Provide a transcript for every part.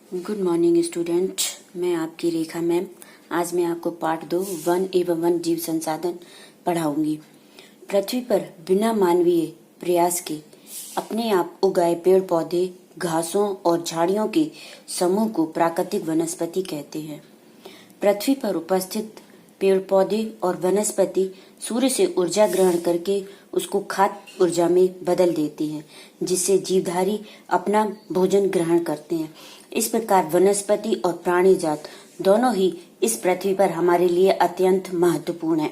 Good morning student, मैं आपकी रेखा ma'am. आज मैं आपको पाठ 2 वन एवं वन जीव संसाधन पढ़ाऊंगी। पृथ्वी पर बिना मानवीय प्रयास के अपने आप उगाए पेड़ पौधे, घासों और झाड़ियों के समूह को प्राकृतिक वनस्पति कहते हैं। पृथ्वी पर उपस्थित पेड़ पौधे और वनस्पति सूर्य से ऊर्जा ग्रहण करके उसको खाद्य ऊर्जा में बदल देते हैं, जिससे जीवधारी अपना भोजन ग्रहण करते हैं। इस प्रकार वनस्पति और प्राणी जात दोनों ही इस पृथ्वी पर हमारे लिए अत्यंत महत्वपूर्ण है।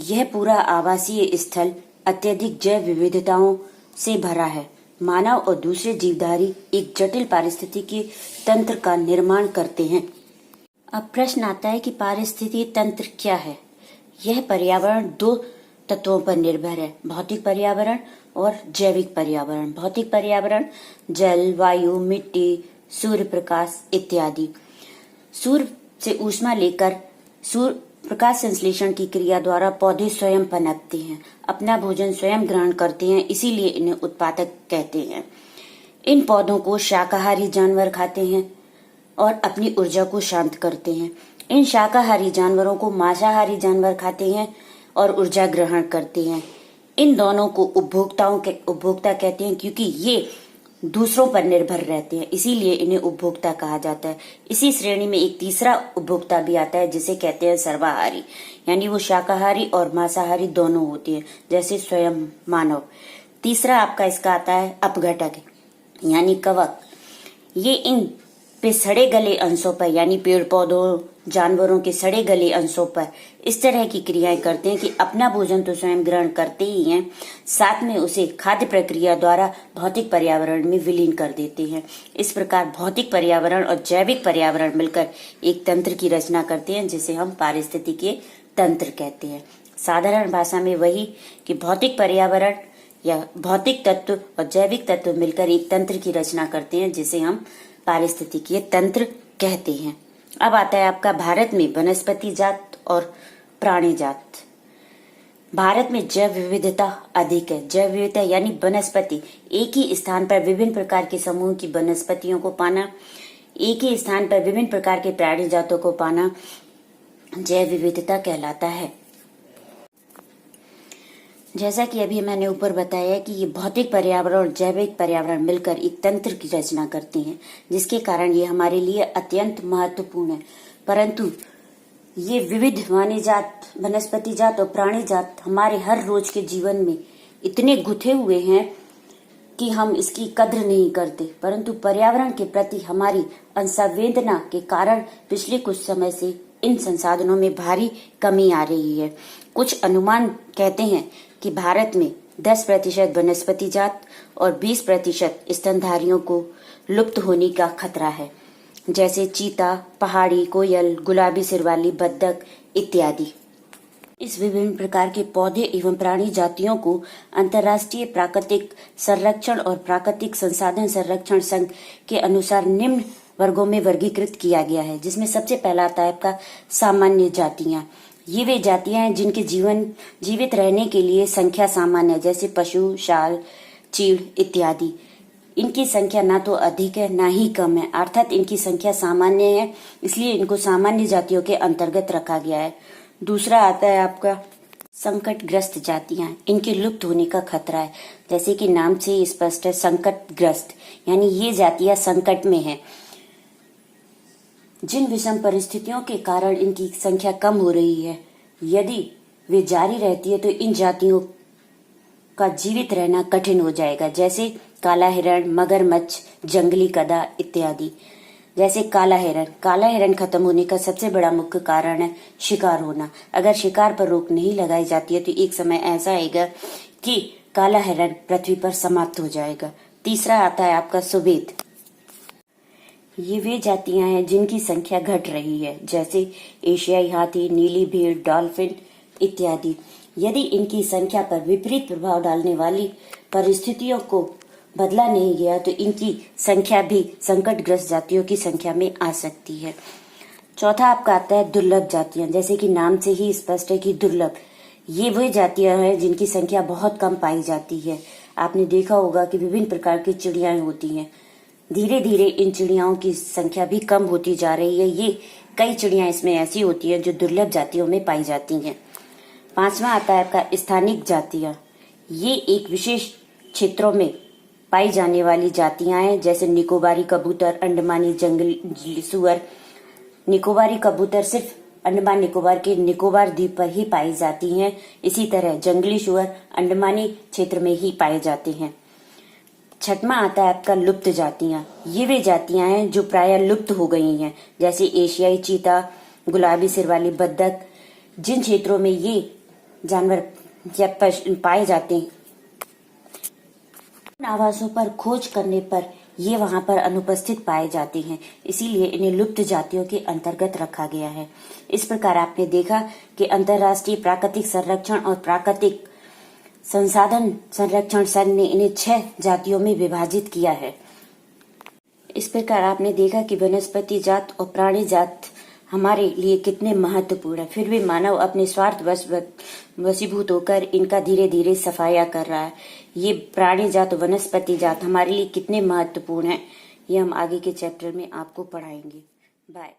यह पूरा आवासीय स्थल अत्यधिक जैव विविधताओं से भरा है। मानव और दूसरे जीवधारी एक जटिल पारिस्थितिकी तंत्र का निर्माण करते हैं। अब प्रश्न आता है कि पारिस्थितिकी तंत्र क्या है। यह पर्यावरण दो तत्वों पर निर्भर है, भौतिक पर्यावरण और जैविक पर्यावरण। भौतिक पर्यावरण जल, वायु, मिट्टी, सूर्य प्रकाश इत्यादि। सूर्य से ऊष्मा लेकर सूर्य प्रकाश संश्लेषण की क्रिया द्वारा पौधे स्वयं पनपते हैं, अपना भोजन स्वयं ग्रहण करते हैं, इसीलिए इन्हें उत्पादक कहते हैं। इन पौधों को शाकाहारी जानवर खाते हैं और अपनी ऊर्जा को शांत करते हैं। इन शाकाहारी जानवरों को मांसाहारी जानवर खाते हैं और ऊर्जा ग्रहण करते हैं। इन दोनों को उपभोक्ता कहते हैं, क्योंकि ये दूसरों पर निर्भर रहते हैं, इसीलिए इन्हें उपभोक्ता कहा जाता है। इसी श्रेणी में एक तीसरा उपभोक्ता भी आता है, जिसे कहते हैं सर्वाहारी, यानी वो शाकाहारी और मांसाहारी दोनों होते हैं, जैसे स्वयं मानव। तीसरा आपका इसका आता है अपघटक, यानी कवक। ये इन पे सड़े गले अंशों पर, यानी पेड़ पौधों जानवरों के सड़े गले अंशों पर इस तरह की क्रियाएं करते हैं कि अपना भोजन तो स्वयं ग्रहण करते ही हैं, साथ में उसे खाद्य प्रक्रिया द्वारा भौतिक पर्यावरण में विलीन कर देते हैं। इस प्रकार भौतिक पर्यावरण और जैविक पर्यावरण मिलकर एक तंत्र की रचना करते हैं, जिसे हम पारिस्थितिकीय तंत्र कहते हैं। साधारण भाषा में वही कि भौतिक पर्यावरण या भौतिक तत्व और जैविक तत्व मिलकर एक तंत्र की रचना करते हैं, जिसे हम पारिस्थितिकीय तंत्र कहते हैं। अब आता है आपका भारत में वनस्पति जात और प्राणी जात। भारत में जैव विविधता अधिक है। जैव विविधता यानी वनस्पति, एक ही स्थान पर विभिन्न प्रकार के समूह की वनस्पतियों को पाना, एक ही स्थान पर विभिन्न प्रकार के प्राणी जातों को पाना जैव विविधता कहलाता है। जैसा कि अभी मैंने ऊपर बताया कि ये भौतिक पर्यावरण और जैविक पर्यावरण मिलकर एक तंत्र की रचना करते हैं, जिसके कारण ये हमारे लिए अत्यंत महत्वपूर्ण है। परंतु ये विविध वनस्पति जात और प्राणी जात हमारे हर रोज के जीवन में इतने गुथे हुए हैं कि हम इसकी कद्र नहीं करते। परंतु पर्यावरण के प्रति हमारी असंवेदना के कारण पिछले कुछ समय से इन संसाधनों में भारी कमी आ रही है। कुछ अनुमान कहते हैं कि भारत में 10% वनस्पति जात और 20% स्तनधारियों को लुप्त होने का खतरा है, जैसे चीता, पहाड़ी कोयल, गुलाबी सिर वाली बत्तख इत्यादि। इस विभिन्न प्रकार के पौधे एवं प्राणी जातियों को अंतर्राष्ट्रीय प्राकृतिक संरक्षण और प्राकृतिक संसाधन संरक्षण संघ के अनुसार निम्न वर्गों में वर्गीकृत किया गया है, जिसमें सबसे पहला आता है आपका सामान्य जातियां। ये वे जातियां हैं जिनके जीवित रहने के लिए संख्या सामान्य है, जैसे पशु, शाल, चीड़ इत्यादि। इनकी संख्या ना तो अधिक है ना ही कम है, अर्थात इनकी संख्या सामान्य है, इसलिए इनको सामान्य जातियों के अंतर्गत रखा गया है। दूसरा आता है आपका संकटग्रस्त जातियां। इनके लुप्त होने का खतरा है, जैसे कि नाम से ही स्पष्ट है, संकटग्रस्त, यानी ये जातियां संकट में है। जिन विषम परिस्थितियों के कारण इनकी संख्या कम हो रही है, यदि वे जारी रहती है तो इन जातियों का जीवित रहना कठिन हो जाएगा, जैसे काला हिरण, मगरमच्छ, जंगली गधा इत्यादि। जैसे काला हिरण खत्म होने का सबसे बड़ा मुख्य कारण है शिकार होना। अगर शिकार पर रोक नहीं लगाई जाती है तो एक समय ऐसा आएगा कि काला हिरण पृथ्वी पर समाप्त हो जाएगा। तीसरा आता है आपका सुबेद। ये वे जातियां हैं जिनकी संख्या घट रही है, जैसे एशियाई हाथी, नीली भीड़, डॉल्फिन इत्यादि। यदि इनकी संख्या पर विपरीत प्रभाव डालने वाली परिस्थितियों को बदला नहीं गया तो इनकी संख्या भी संकटग्रस्त जातियों की संख्या में आ सकती है। चौथा आपका आता है दुर्लभ जातियां। जैसे कि नाम से ही स्पष्ट है कि दुर्लभ, ये वे जातियां हैं जिनकी संख्या बहुत कम पाई जाती है। आपने देखा होगा कि विभिन्न प्रकार की चिड़ियाएं होती हैं, धीरे धीरे इन चिड़ियाओं की संख्या भी कम होती जा रही है। ये कई चिड़िया इसमें ऐसी होती हैं जो दुर्लभ जातियों में पाई जाती हैं। 5वां आता है आपका स्थानिक जातियां। ये एक विशेष क्षेत्रों में पाई जाने वाली जातियां हैं, जैसे निकोबारी कबूतर, अंडमानी जंगली सुअर। निकोबारी कबूतर सिर्फ अंडमान निकोबार के निकोबार द्वीप पर ही पाई जाती हैं। इसी तरह जंगली सुअर अंडमानी क्षेत्र में ही पाए जाते हैं। 6वां आता है आपका लुप्त जातियां। ये वे जातियां हैं जो प्राय लुप्त हो गई हैं, जैसे एशियाई चीता, गुलाबी सिर वाली बत्तख। जिन क्षेत्रों में ये जानवर पाए जाते हैं, इन आवासों पर खोज करने पर ये वहां पर अनुपस्थित पाए जाते हैं, इसीलिए इन्हें लुप्त जातियों के अंतर्गत रखा गया है। इस प्रकार आपने देखा कि अंतर्राष्ट्रीय प्राकृतिक संरक्षण और प्राकृतिक संसाधन संरक्षण संघ ने इन्हें 6 जातियों में विभाजित किया है। इस प्रकार आपने देखा कि वनस्पति जात और प्राणी जात हमारे लिए कितने महत्वपूर्ण है। फिर भी मानव अपने स्वार्थ वशीभूत होकर इनका धीरे धीरे सफाया कर रहा है। ये प्राणी जात, वनस्पति जात हमारे लिए कितने महत्वपूर्ण है, ये हम आगे के चैप्टर में आपको पढ़ाएंगे। बाय।